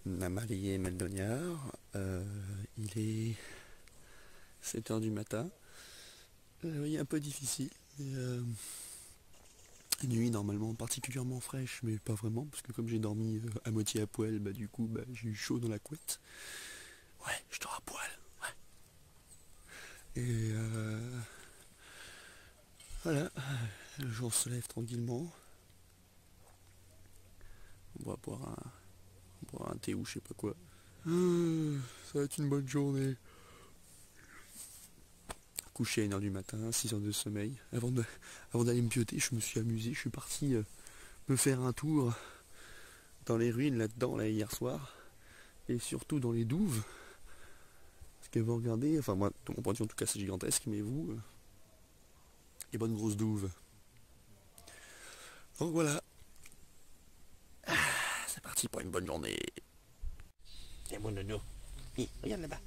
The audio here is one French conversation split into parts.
Marie Meldognard. Il est 7 h du matin. Il est un peu difficile. Nuit normalement particulièrement fraîche, mais pas vraiment, parce que comme j'ai dormi à moitié à poil, bah du coup j'ai eu chaud dans la couette. Ouais, je dors à poil. Ouais. Et voilà, le jour se lève tranquillement. On va boire un thé ou je sais pas quoi. Ça va être une bonne journée. Couché à 1 h du matin, 6 heures de sommeil. Avant d'aller me pioter, je me suis amusé. Je suis parti me faire un tour dans les ruines là-dedans, là, hier soir. Et surtout dans les douves. Parce que vous regardez, enfin moi, de mon point de vue en tout cas c'est gigantesque, mais vous, les bonnes grosses douves. Donc voilà. C'est parti pour une bonne journée. C'est bon nono. Regarde là-bas.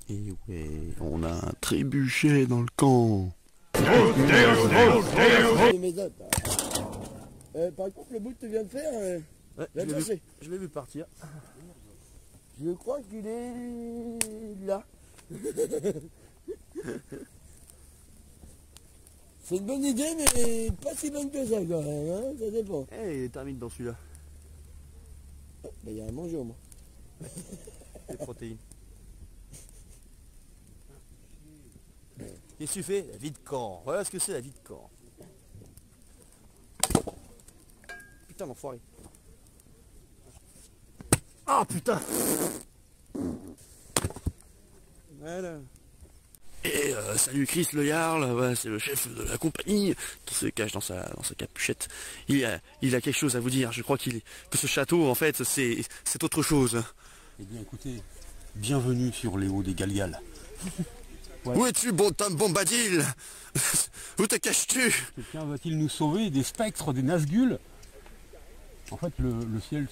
Et ouais, on a un trébuchet dans le camp. Par contre, le bout que tu viens de faire, Ouais, je l'ai vu partir. je crois qu'il est là. C'est une bonne idée, mais pas si bonne que ça quand même, hein, ça dépend. Eh, il termine dans celui-là. Il y a à manger au moins. Les protéines. Qu'est-ce que tu fais? La vie de camp. Voilà ce que c'est la vie de camp. Putain l'enfoiré. Ah putain. Voilà. Et salut Chris Le Jarl, ouais, c'est le chef de la compagnie qui se cache dans sa capuchette. Il a quelque chose à vous dire. Je crois que ce château en fait c'est autre chose. Eh bien écoutez, bienvenue sur les hauts des Galliales. Ouais. Où es-tu, bon Tom Bombadil? Où te caches-tu? Quelqu'un va-t-il nous sauver des spectres, des Nazgûl? En fait, le ciel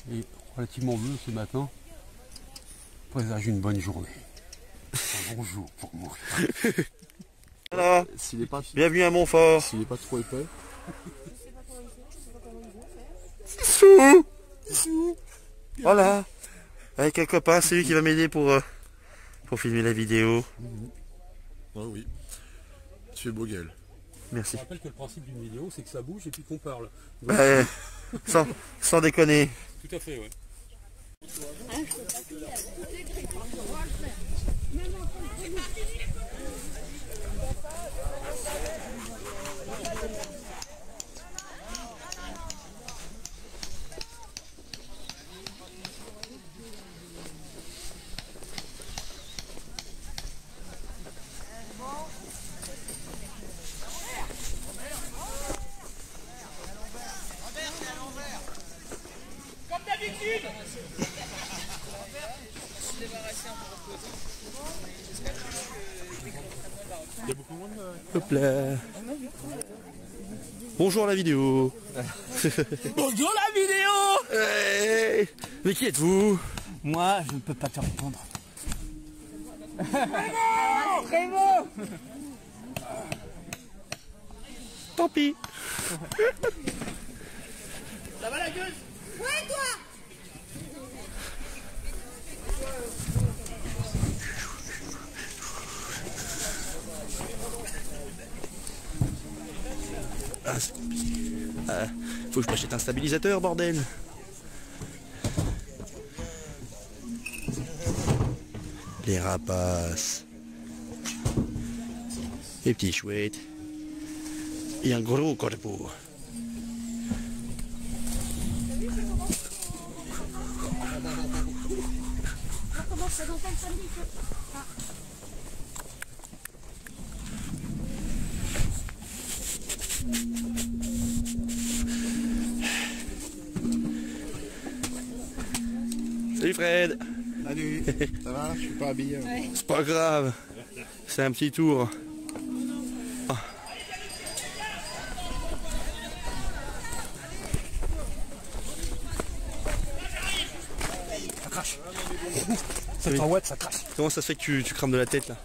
est relativement bleu ce matin. Présage une bonne journée. Un bon jour pour mourir. Voilà. Bienvenue à Montfort. S'il n'est pas trop épais. Sous. Voilà. Avec un copain, c'est lui qui va m'aider pour filmer la vidéo. Ah oui, tu es beau gueule. Merci. Je rappelle que le principe d'une vidéo, c'est que ça bouge et puis qu'on parle. Ouais, sans déconner. Tout à fait, ouais. Hop là. Bonjour la vidéo. Bonjour la vidéo. Hey. Mais qui êtes-vous? Moi, je ne peux pas te répondre. Très bon. Tant pis. Ça va la gueule? Ouais, toi. Ah, c'est compliqué. Faut que je m'achète un stabilisateur, bordel. Les rapaces. Les petits chouettes. Et un gros corbeau. Salut Fred. Salut, ça va? Je suis pas habillé. Ouais. C'est pas grave. C'est un petit tour. Ah. crache. 700 watts, ça crache. Comment ça se fait que tu crames de la tête là?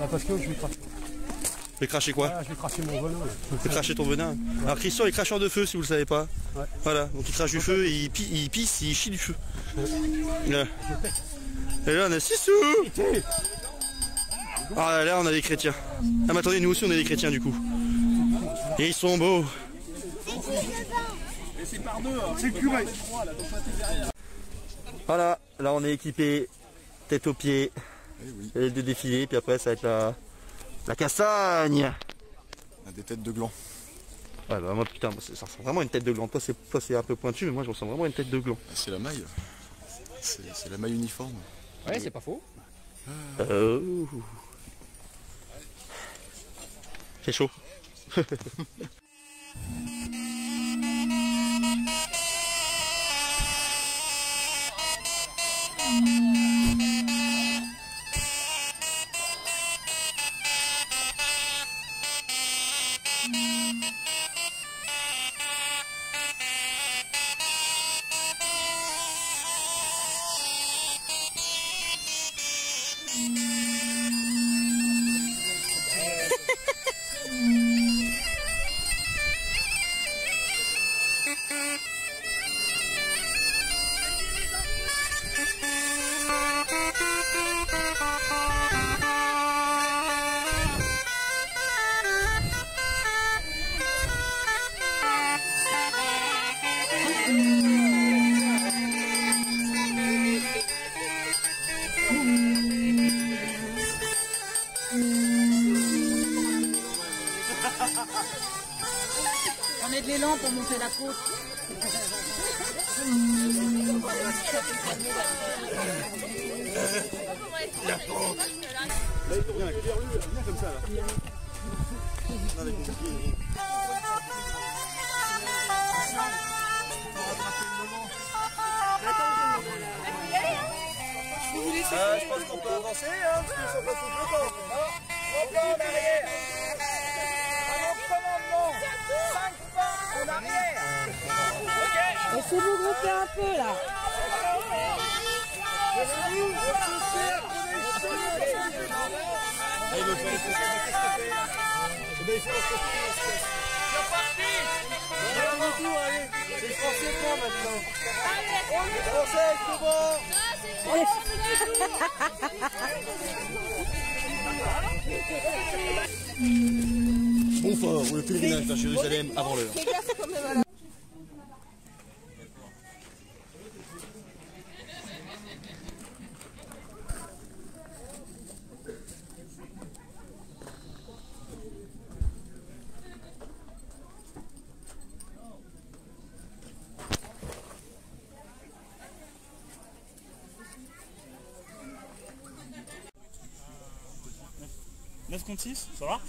Ah, parce que je vais cracher. Tu vais cracher quoi? Ah, je vais cracher mon venin. Tu vais cracher ton venin. Alors Christian est cracheur de feu si vous le savez pas. Ouais. Voilà, donc il crache du feu, il pisse, il chie du feu. Voilà. Et là on a Sissou. Ah là on a des chrétiens. Ah mais attendez, nous aussi on est des chrétiens du coup. Et ils sont beaux. C'est le curé. Voilà, là on est équipé, tête aux pieds, et les deux défilés, puis après ça va être la cassagne. Des têtes de gland. Ouais bah moi putain, ça ressemble vraiment à une tête de gland. Toi c'est un peu pointu, mais moi je ressemble vraiment à une tête de gland. C'est la maille. C'est la maille uniforme. Ouais, c'est pas faux. C'est chaud. On met de l'élan pour monter la côte. Viens comme ça là. Je pense qu'on peut avancer, hein, parce qu'ils sont pas sous le temps. On va en arrière. Avant commandement. 5 pas en arrière. Ok. Est-ce que vous groupez un peu là? Bonfort ou le pèlerinage vers Jérusalem avant l'heure. contre 6, ça va?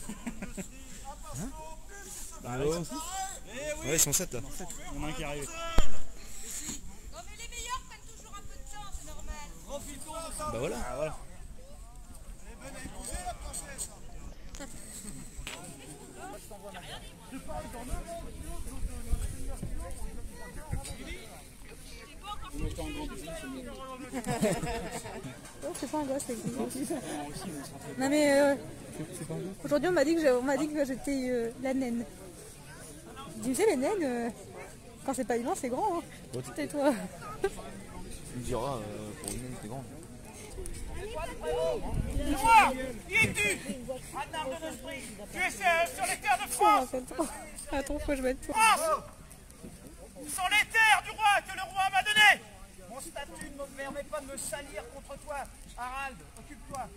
Hein? Bah, ouais, ils sont 7 là. Il y en a un qui est arrivé. Non mais les meilleurs prennent toujours un peu de temps, c'est normal. Bah voilà. Ah, voilà. Non, c'est pas un gosse, non mais aujourd'hui on m'a dit que j'étais la naine. Tu sais les naines, quand c'est pas immense c'est grand. Hein. Tais-toi. Tu me diras, pour une naine c'est grand. Toi, qui es-tu? Un arbre de l'esprit. Tu es sur les terres de France. Attends, faut que je mette pour. France sont les terres du roi que le roi m'a donné. Mon statut ne me permet pas de me salir contre toi. Harald, occupe-toi.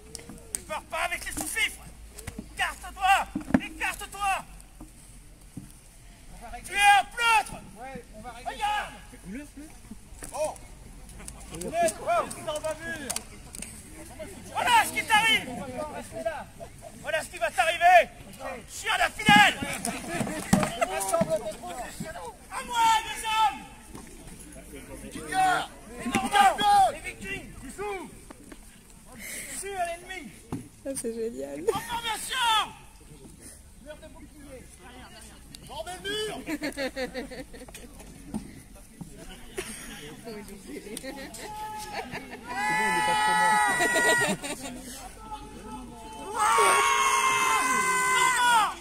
Ne pars pas avec les sous-fifres. Écarte-toi. Écarte-toi. Tu es un pleutre. Ouais, on va régler. Regarde. Oh. Voilà ce qui t'arrive. Voilà ce qui va t'arriver. Chien d'infidèle. À moi, les hommes. Les Normands, les Vikings, dessous. Dessus à l'ennemi. Ah, c'est génial. En formation. Mur de bouclier. Bordel mur.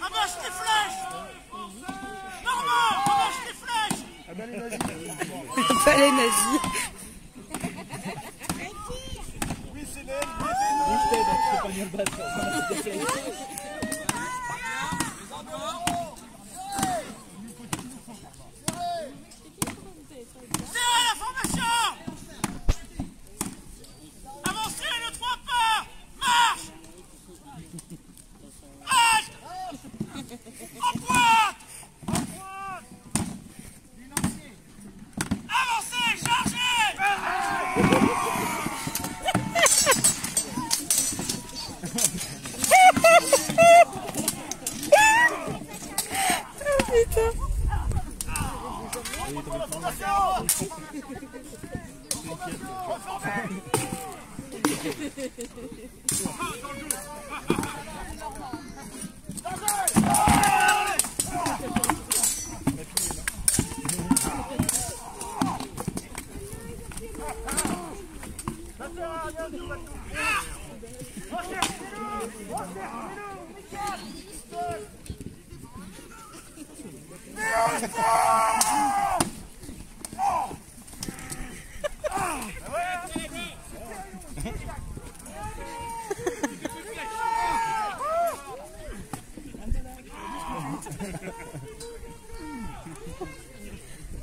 Ramasse tes flèches! Normand, ramasse tes flèches! Pas les nazis. Serrez la formation! Avancez le 3 pas! Marche! Halte! En pointe! En pointe! Avancez, chargez!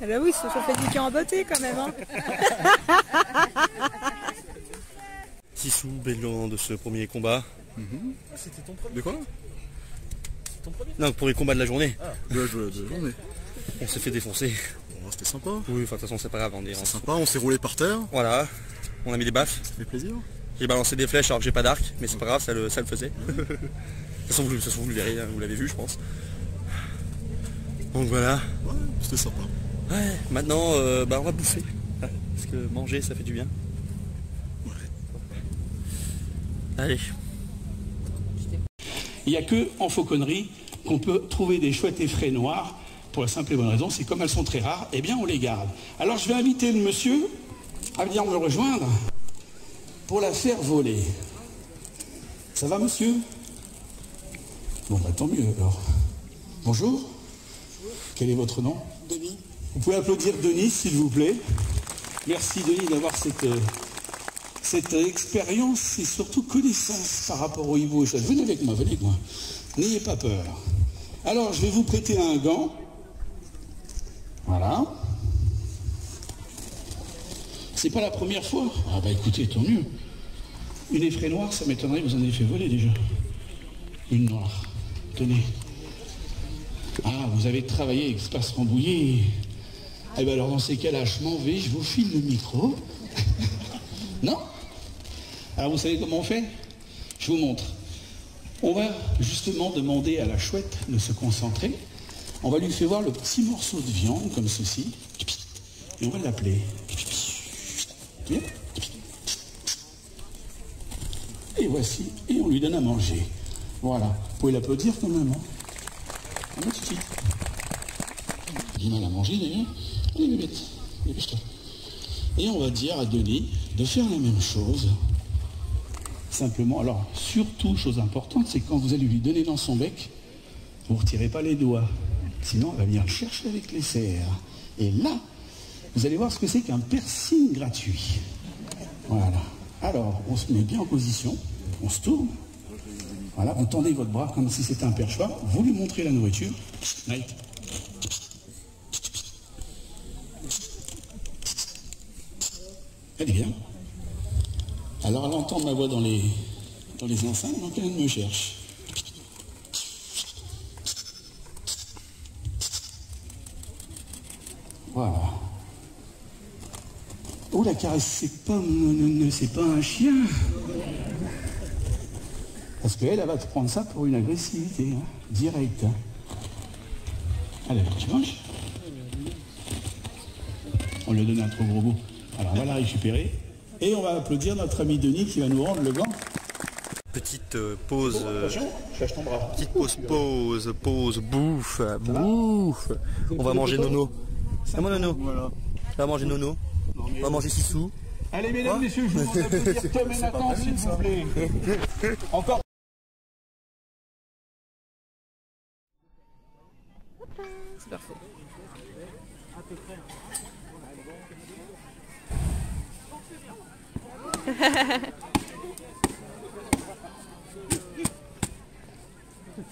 Ah bah oui, ils se sont fait niquer en beauté quand même. Hein. Sissou, bilan de ce premier combat. C'était ton premier. De quoi? Non, pour les combats de la journée. De la journée. On s'est fait défoncer. Bon, c'était sympa. Oui, enfin de toute façon c'est pas grave, on est C'est sympa, on s'est roulé par terre. Voilà, on a mis des baffes. Ça fait plaisir. J'ai balancé des flèches alors que j'ai pas d'arc, mais c'est pas grave, ça le faisait. De toute façon vous le verrez, hein, vous l'avez vu je pense. Donc voilà. Ouais, c'était sympa. Ouais, maintenant on va bouffer. Parce que manger ça fait du bien. Ouais. Allez. Il n'y a que en fauconnerie qu'on peut trouver des chouettes effraies noirs, pour la simple et bonne raison, c'est comme elles sont très rares, eh bien on les garde. Alors je vais inviter le monsieur à venir me rejoindre pour la faire voler. Ça va monsieur? Bon bah tant mieux alors. Bonjour. Quel est votre nom? Denis. Vous pouvez applaudir Denis s'il vous plaît. Merci Denis d'avoir cette expérience et surtout connaissance par rapport au hibou. Venez avec moi, n'ayez pas peur. Alors, je vais vous prêter un gant. Voilà. C'est pas la première fois. Ah bah écoutez, tant mieux. Une effraie noire, ça m'étonnerait, vous en avez fait voler déjà. Une noire. Tenez. Ah, vous avez travaillé avec Espace Rambouillet. Eh bien alors dans ces cas-là, je m'en vais, je vous file le micro. Non? Alors vous savez comment on fait? Je vous montre. On va justement demander à la chouette de se concentrer. On va lui faire voir le petit morceau de viande comme ceci. Et on va l'appeler. Bien. Et voici. Et on lui donne à manger. Voilà. Vous pouvez l'applaudir quand même. Hein. Un petit. Du mal à manger d'ailleurs. Allez bébête, dépêche-toi. Et on va dire à Denis de faire la même chose. Simplement, alors, surtout, chose importante, c'est que quand vous allez lui donner dans son bec, vous ne retirez pas les doigts. Sinon, elle va venir le chercher avec les serres. Et là, vous allez voir ce que c'est qu'un piercing gratuit. Voilà. Alors, on se met bien en position, on se tourne. Voilà, on tendait votre bras comme si c'était un perchoir. Vous lui montrez la nourriture. Night. Elle est bien. Alors elle entend ma voix dans les enceintes, donc elle me cherche. Voilà. Oh la caresse, c'est pas un chien. Parce qu'elle va te prendre ça pour une agressivité, hein, directe. Hein. Allez, tu manges? On lui a donné un trop gros goût. Alors on va la récupérer et on va applaudir notre ami Denis qui va nous rendre le gant. Petite pause. Attention, je lâche ton bras. Petite pause, bouffe. On va manger Nono. C'est moi Nono. Voilà. On va manger Nono. On va manger 6 sous. Allez, mesdames, messieurs, je vous demande d'applaudir Tom et Nathan, s'il vous plaît. Encore. C'est parfait.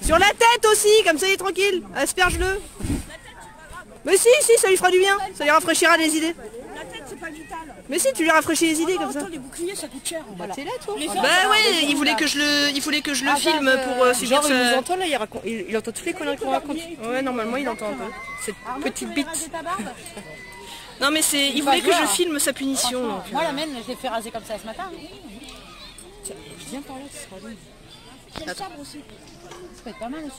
Sur la tête aussi, comme ça il est tranquille. Asperge-le. Mais si, ça lui fera du bien. Ça lui rafraîchira les idées. La tête, c'est pas vital. Mais si, tu lui rafraîchis les idées comme ça. Attends, les boucliers, ça coûte cher. Bah t'es là toi. Bah ouais, il voulait que je le filme pour subir genre, ça. il nous entend là, il entend toutes les conneries qu'on raconte. Ouais, normalement il entend un peu. Cette petite bite. Non mais c'est, il voulait que je filme sa punition. Donc, moi la mienne, je l'ai fait raser comme ça ce matin. je viens par là, ce sera lui. Il y a le sabre aussi. Ça peut être pas mal aussi.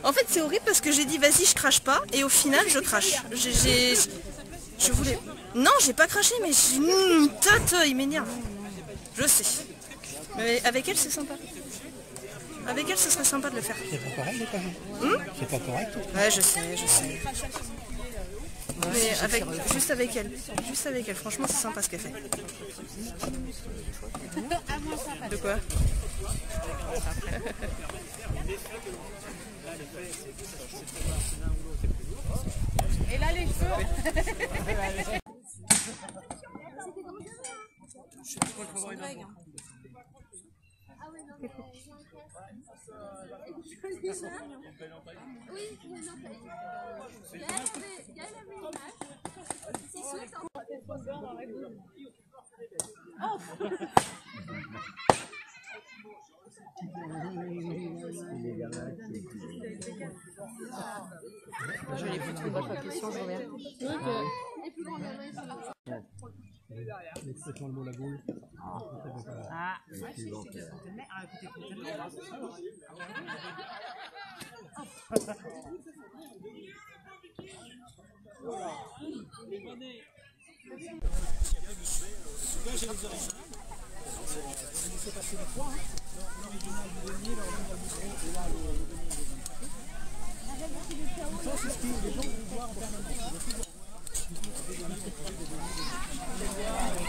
En fait c'est horrible parce que j'ai dit vas-y je crache pas et au final je crache. Je voulais... Non j'ai pas craché mais il m'énerve. Je sais. Mais avec elle c'est sympa. Avec elle ce serait sympa de le faire. C'est pas correct quand même. C'est pas correct. Ouais je sais. Mais juste avec elle, franchement c'est sympa ce qu'elle fait. De quoi? Et là les cheveux. Je vais les foutre une bonne question, je reviens. L'expression le mot la boule.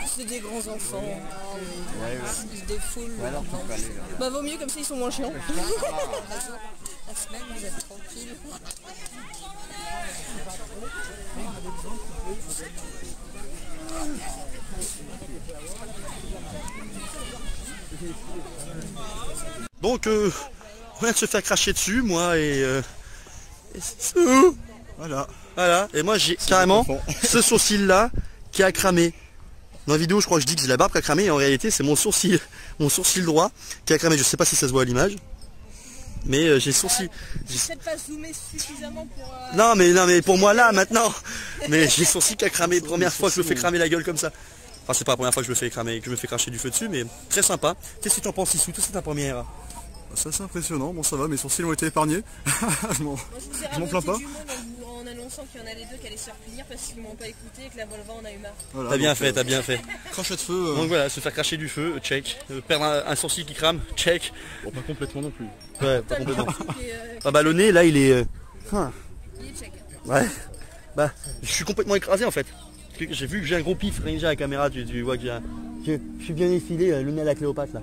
C'est des grands enfants. Ils se défoulent. Bah vaut mieux comme ça ils sont moins chiants. La semaine vous êtes tranquille. Donc on vient de se faire cracher dessus, moi et voilà. Et moi j'ai carrément ce sourcil là qui a cramé. Dans la vidéo je crois que je dis que c'est la barbe qui a cramé et en réalité c'est mon sourcil droit qui a cramé. Je sais pas si ça se voit à l'image. Mais j'ai le sourcil. Peut-être pas zoomer suffisamment pour... Non mais pour moi là maintenant. Mais j'ai le sourcil qui a cramé. Première fois que je me fais cramer la gueule comme ça. Enfin c'est pas la première fois que je me fais cramer, que je me fais cracher du feu dessus, mais très sympa. Qu'est-ce que tu en penses Issou? Toi c'est ta première. Ça c'est impressionnant, bon ça va, mes sourcils ont été épargnés. je m'en plains pas. En annonçant qu'il y en a les deux qui allaient se faire punir parce qu'ils m'ont pas écouté et que la Volva en a eu marre. Voilà, t'as bien fait. Crachat de feu. Donc voilà, se faire cracher du feu, check. Perdre un sourcil qui crame, check. Bon, pas complètement non plus. Ouais, pas complètement. Ah bah le nez là il est... Il est check. Ouais. Bah je suis complètement écrasé en fait. J'ai vu que j'ai un gros pif, rien déjà à la caméra, tu vois que je suis bien effilé, le nez à la Cléopâtre là.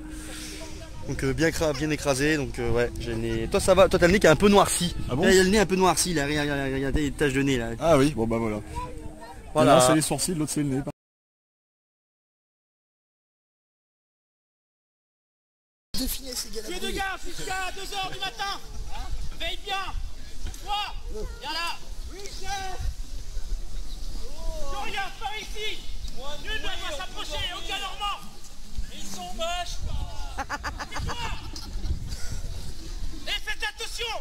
Donc bien écrasé, donc ouais, j'ai le nez. Toi ça va, toi t'as le nez qui est un peu noirci. Ah bon? Il y a le nez un peu noirci là, regarde des taches de nez là. Ah oui, bon bah voilà. Voilà. L'un c'est les sourcils, l'autre c'est le nez. Tuez deux gars jusqu'à 2h du matin. Veille bien. 3, viens là. Oui, chef. Dorian, par ici. Nul ne doit s'approcher, aucun Normand. Ils sont moches. Tais-toi. Et faites attention.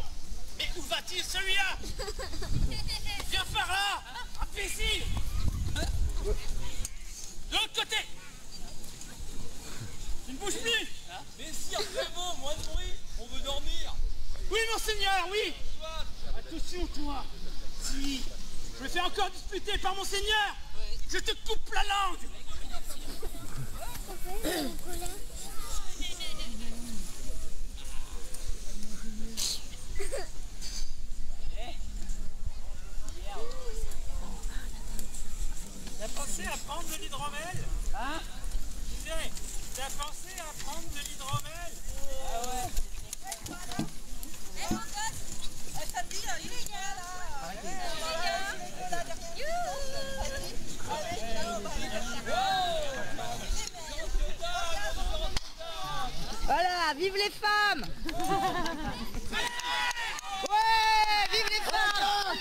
Mais où va-t-il celui-là? Viens par là. Imbécile. De l'autre côté. Tu ne bouges plus. Mais si, vraiment, moins de bruit, on veut dormir. Oui, monseigneur, oui. Attention, toi. Si je me fais encore disputer par monseigneur, je te coupe la langue. prendre de l'hydromel. Ah ouais. Eh mon gosse, samedi, il est bien là. Voilà, vive les femmes. Ouais, vive les femmes.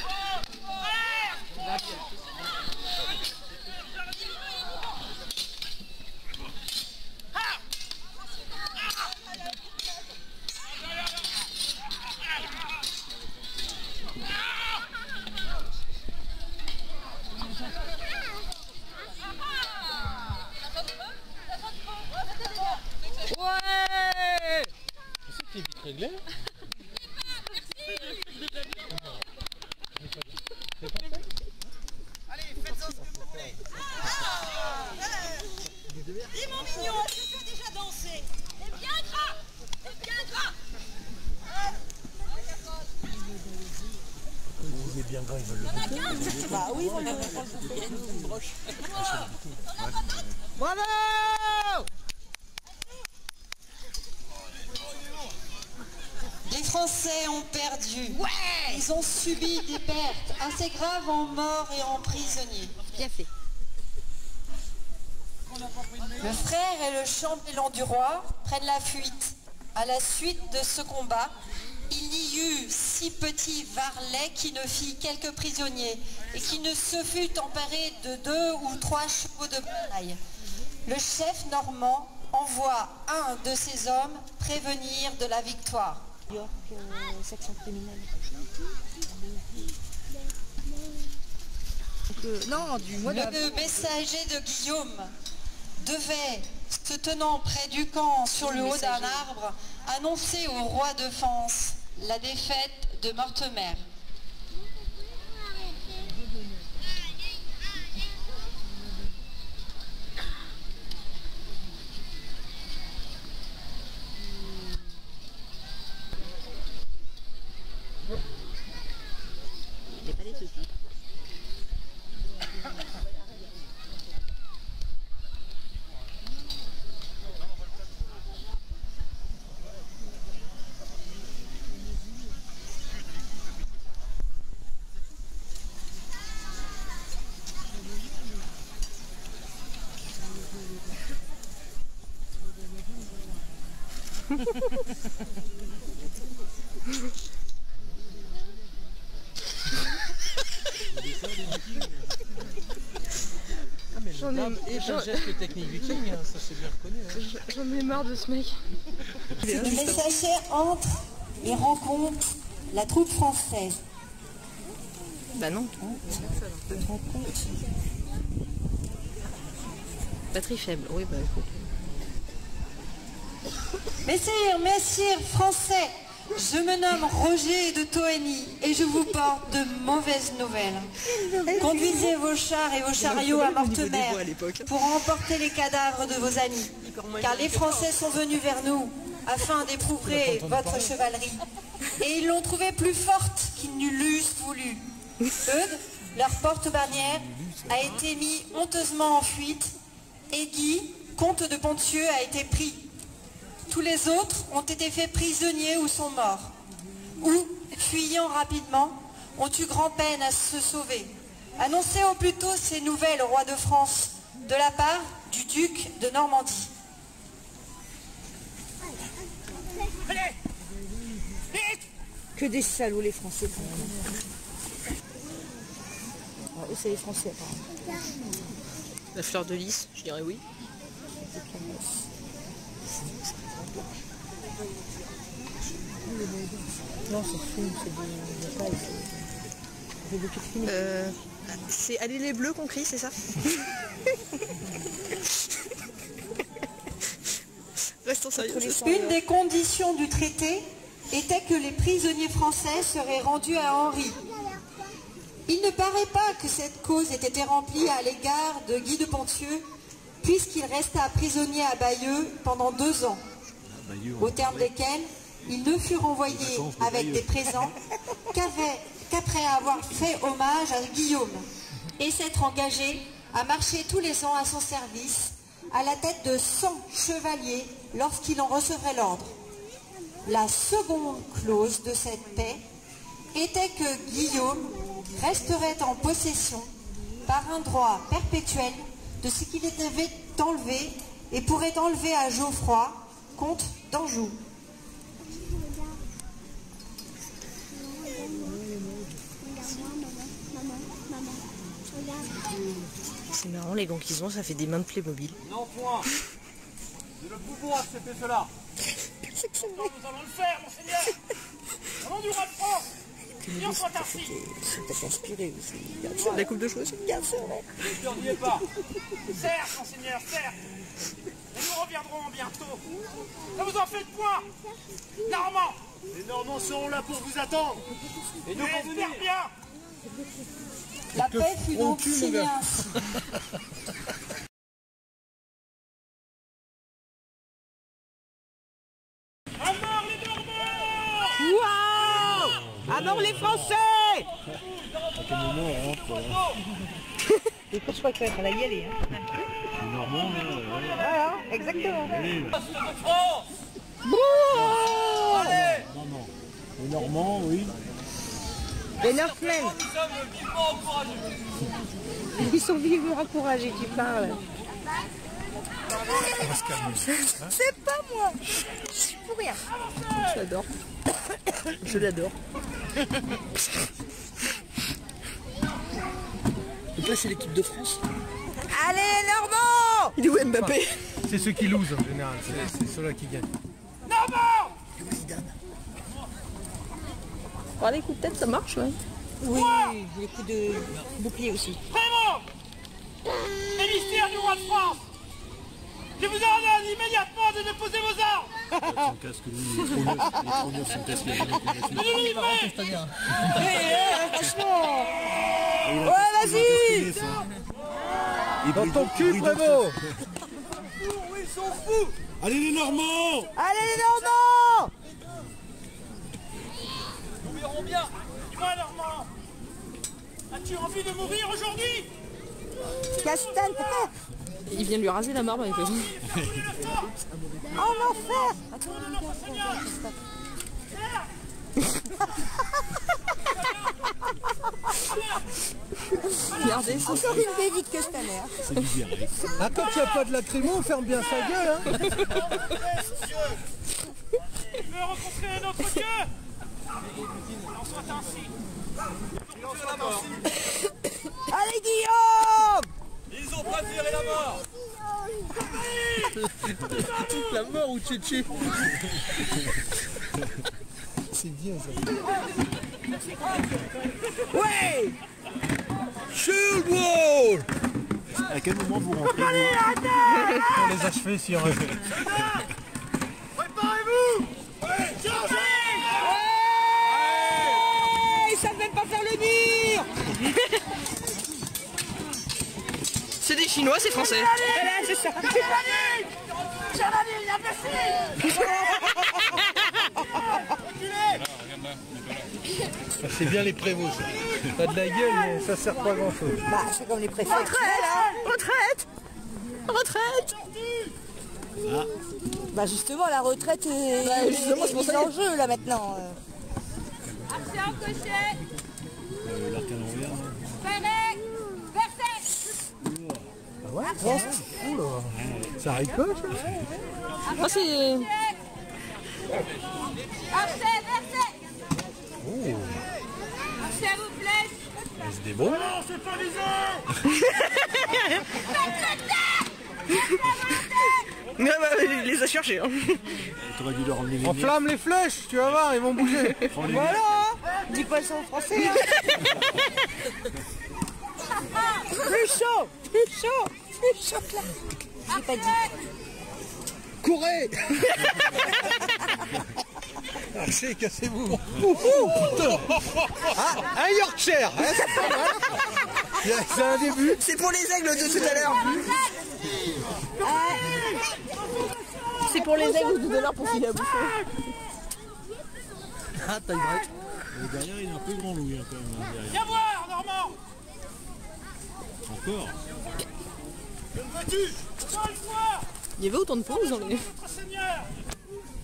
Ouais. C'est vite réglé. Allez, faites-en ce que vous voulez. Dis mon mignon, est-ce que tu as déjà dansé? C'est bien gras. C'est bien gras. Il est bien gras, ils veulent le bouffer. Bah oui, on a une broche. Bravo! Les Français ont perdu. Ouais! Ils ont subi des pertes assez graves en morts et en prisonniers. Bien fait. Le frère et le chambellan du roi prennent la fuite. À la suite de ce combat, il y eut 6 petits varlets qui ne fit quelques prisonniers et qui ne se fut emparé de 2 ou 3 chevaux de bataille. Le chef normand envoie un de ses hommes prévenir de la victoire. York, section criminelle. Non, du mois Le messager de Guillaume devait, se tenant près du camp sur le haut d'un arbre, annoncer au roi de France la défaite de Mortemer. Il n'y a pas des soucis. J'en geste le technique viking, ça c'est bien reconnu. J'en ai marre de ce mec. Le messager entre et rencontre la troupe française. Bah non. Batterie faible, oui bah écoute. Messire français, je me nomme Roger de Toeni et je vous porte de mauvaises nouvelles. Conduisez vos chars et vos chariots à Mortemer pour emporter les cadavres de vos amis, car les Français sont venus vers nous afin d'éprouver votre chevalerie. Et ils l'ont trouvée plus forte qu'ils ne l'eussent voulu. Eudes, leur porte-bannière, a été mis honteusement en fuite et Guy, comte de Ponthieu, a été pris. Tous les autres ont été faits prisonniers ou sont morts. Ou, fuyant rapidement, ont eu grand-peine à se sauver. Annoncez au plus tôt ces nouvelles au roi de France, de la part du duc de Normandie. Allez, vite. Que des salauds les Français quand même. Eux c'est les Français apparemment. La fleur de lys, je dirais oui. Non, c'est film, c'est des films. C'est Allez les Bleus qu'on crie, c'est ça? Restons sérieux. Une des conditions du traité était que les prisonniers français seraient rendus à Henri. Il ne paraît pas que cette cause ait été remplie à l'égard de Guy de Ponthieu, puisqu'il resta prisonnier à Bayeux pendant 2 ans, au terme desquels il ne fut renvoyé avec des présents qu'après avoir fait hommage à Guillaume et s'être engagé à marcher tous les ans à son service à la tête de 100 chevaliers lorsqu'il en recevrait l'ordre. La seconde clause de cette paix était que Guillaume resterait en possession par un droit perpétuel de ce qu'il devait enlever et pourrait enlever à Geoffroy, comte d'Anjou. C'est marrant, les gants qu'ils ont, ça fait des mains de Playmobil. Non, point. C'est le pouvoir à accepter cela. Nous allons le faire, monseigneur. Au nom du roi de France. Et en soit ainsi. C'est inspiré aussi. C'est de la coupe de cheveux, c'est bien sûr. Ne n'y est pas. Certes, monseigneur, certes. Et nous reviendrons bientôt. Ne vous en faites point. Normands. Les Normands seront là pour vous attendre. Et nous j'espère bien. La paix fut donc signée ainsi. À mort les Normands! Waouh! À mort les Français! À quel moment on rentre Et pour soi, il faudra y aller. Hein. Les Normands, Voilà, exactement. Allez! Non. Les Normands, oui. Les Northmen. Nous sommes vivement encouragés. Ils sont vivement encouragés, tu parles. C'est pas moi! Je suis pour rien. Je l'adore. Je l'adore. Donc là, c'est l'équipe de France. Allez, Normand! Il est où Mbappé? C'est ceux qui losent en général, c'est ceux-là qui gagnent. Normand! Par les coups de tête, ça marche, ouais. Oui, les coups de bouclier aussi. Vraiment! Les mystères du roi de France! Je vous ordonne immédiatement de déposer vos armes! Son casque, lui, les trop neufs sont cassés. De nous livrer! Franchement! Ouais, vas-y! Dans ton cul, Prévost! Ils sont fous! Allez les Normands! Allez, les Normands! Nous verrons bien! Dis-moi, Normand! As-tu envie de mourir aujourd'hui? Castagne! Il vient de lui raser la barbe avec le... En enfer! Regardez, c'est Encore une bébite Castaner. C'est du direct. Ah, quand il n'y a pas de lacrymo, on ferme bien sa gueule, hein. Tu veux rencontrer un autre Dieu? Il en soit ainsi. Allez, Guillaume! Ils ont préféré la mort! La mort ou tchétché. C'est bien ça. Ouais! Shield wall! À quel moment vous rentrez On les achever sur eux. Préparez-vous! Chargez! Ils savent même pas faire le mur! C'est des Chinois, c'est français. Voilà, c'est ça. C'est bien les Prévost, ça. T'as de la gueule, mais ça sert pas à grand chose. Bah, c'est comme les préfets. Retraite! Retraite! Bah justement, la retraite est justement, c'est pour ça en jeu là maintenant. Action cochée! l'arc à l'envers? Ferré! Versé! Ah ouais? Oula. Ça ricoche, hein? Ah, c'est... Versé! Versé! Oh. S'il vous plaît! Elle se débrouille. Non, c'est pas visé! Ouais, bah, il les a cherchés. Hein. T'aurais dû leur emmener les Enflamme les flèches, tu vas voir, ils vont bouger. Voilà! Dis pas ça en français, hein! Plus chaud! Plus chaud! Plus chaud là! J'ai pas dit. Courez! Lâchez, cassez-vous. Putain! Ah, un Yorkshire! Hein, c'est pas mal. C'est un début. C'est pour les aigles de tout à l'heure. C'est pour les aigles de tout à l'heure pour qu'il a bouffé. Ah, taille break. Et derrière, il est un peu grand, Louis, hein, quand même. Hein, derrière. Viens voir, Normand! Encore? Il y avait autant de pauses dans les... Notre Seigneur,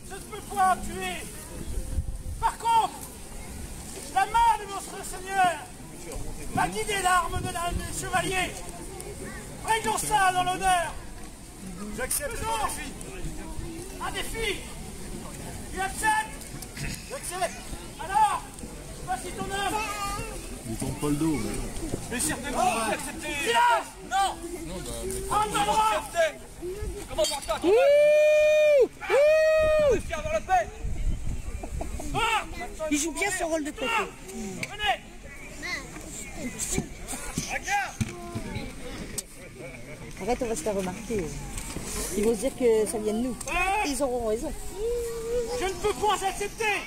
je ne peux pas tuer. Par contre, la main de notre Seigneur va guider l'arme de l'âme des chevaliers. Réglons ça dans l'honneur. J'accepte un défi. Un défi. Tu acceptes? J'accepte. Alors, voici ton homme. Il tombe pas le dos. Mais certainement, vous acceptez. Silence. Non. Prends le droit. Comment on ça? Avoir la paix. Il joue bien son rôle de préfet. Venez. Arrête, on va se faire remarquer. Ils vont se dire que ça vient de nous. Ils auront raison. Je ne peux point accepter.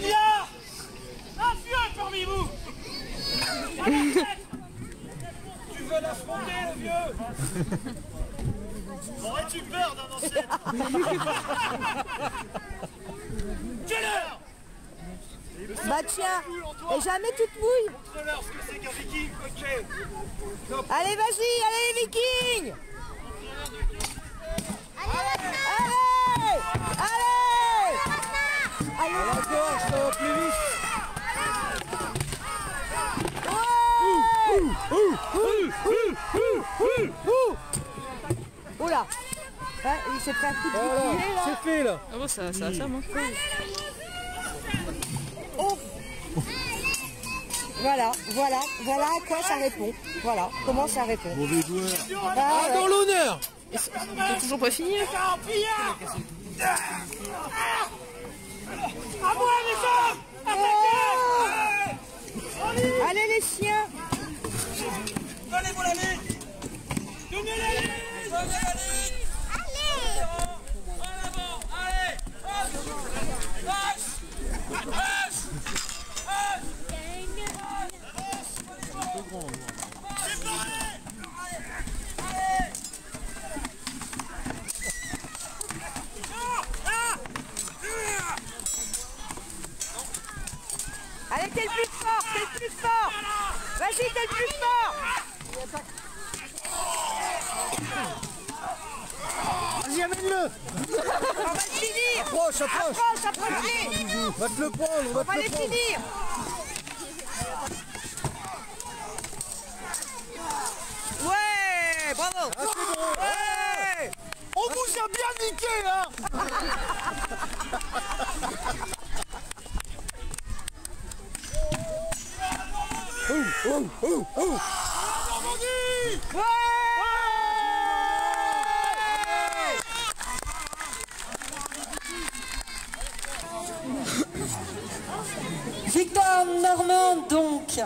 Il y a un vieux parmi vous. Tu veux l'affronter, le vieux? Aurais-tu peur d'un ancêtre? Quelle heure? Bah tiens, et jamais toute mouille. Montre-leur ce que c'est qu'un viking, ok. Allez, vas-y, allez les vikings. Allez, allez, Encore, ça va plus vite. Oula, ouais, il s'est fait un coup de bouclier là. C'est fait là. Ah bon, ça moi. Voilà à quoi ça répond. Voilà, comment ça répond. Mauvais joueur. Ah, dans l'honneur. T'as toujours pas fini. À moi, les hommes. Attaquez. Allez les chiens. Donnez-moi la ligne. Donnez la ligne. Donnez la ligne. Allez. En avant. Allez. Allez, t'es le plus fort, t'es le plus fort. Vas-y, t'es le plus fort. Vas-y, amène-le. On va le finir. Approche. Approche. Va te le prendre, On va les finir. Ouais, bravo. Ah, c'est bon. Ouais. On vous a bien niqué, hein. Ouais. Victoire normande donc. 1-0.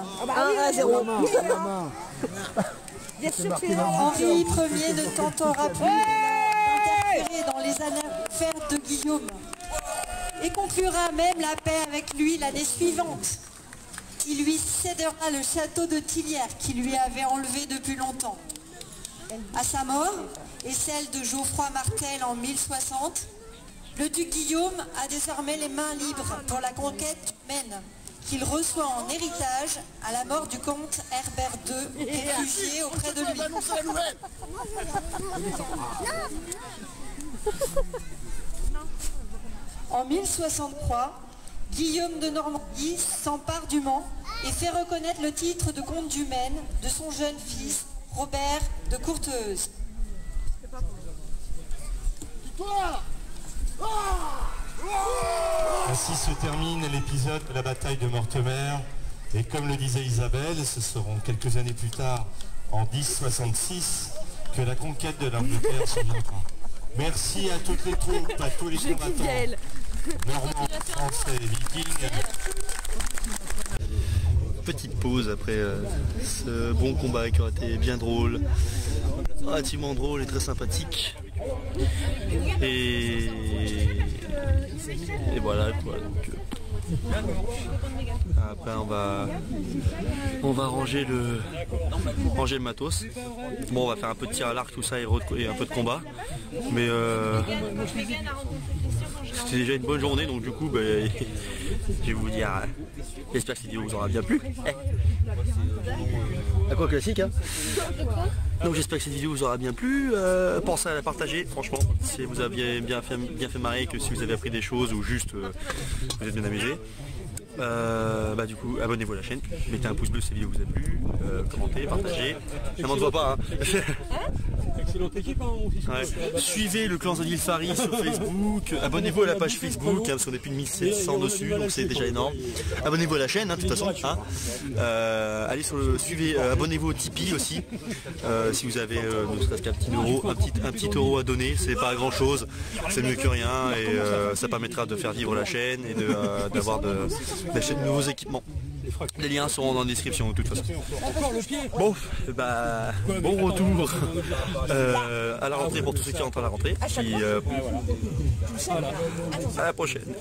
Bien sûr que c'est Henri Ier ne tentera plus d'interférer dans les affaires de Guillaume et conclura même la paix avec lui l'année suivante. Il lui cédera le château de Tillières qu'il lui avait enlevé depuis longtemps. À sa mort et celle de Geoffroy Martel en 1060, le duc Guillaume a désormais les mains libres pour la conquête du Maine, qu'il reçoit en héritage à la mort du comte Herbert II, réfugié auprès de lui. En 1063, Guillaume de Normandie s'empare du Mans et fait reconnaître le titre de comte du Maine de son jeune fils, Robert de Courteheuse. Ainsi se termine l'épisode de la bataille de Mortemer. Et comme le disait Isabelle, ce seront quelques années plus tard, en 1066, que la conquête de l'Angleterre se viendra. Merci à toutes les troupes, à tous les combattants, normands, français, vikings. Petite pause après ce bon combat qui aurait été bien drôle, relativement drôle et très sympathique. Et voilà quoi. Donc, après on va ranger le matos. Bon, on va faire un peu de tir à l'arc, tout ça, et un peu de combat. Mais c'était déjà une bonne journée, donc du coup, je vais vous dire, j'espère que cette vidéo vous aura bien plu. À quoi classique, hein. Donc j'espère que cette vidéo vous aura bien plu. Pensez à la partager, franchement, si vous avez bien fait marrer, que si vous avez appris des choses ou juste vous êtes bien amusé. Du coup, abonnez-vous à la chaîne, mettez un pouce bleu si la vidéo vous a plu, commentez, partagez. Ça ne voit pas, hein. Excellente équipe, hein, ouais. Suivez le clan Zadil Fari sur Facebook, abonnez-vous à la page Facebook, hein, parce qu'on est plus de 1700 dessus, donc c'est déjà énorme. Abonnez-vous à la chaîne, hein, de toute façon. Hein. Allez sur le suivez, abonnez-vous au Tipeee aussi. Si vous avez ne serait-ce qu'un petit euro, un petit euro à donner, c'est pas grand chose, c'est mieux que rien et ça permettra de faire vivre la chaîne et d'acheter de nouveaux équipements. Les liens seront dans la description de toute façon. Bon, bon retour à la rentrée pour tous ceux qui rentrent à la rentrée. Puis à la prochaine.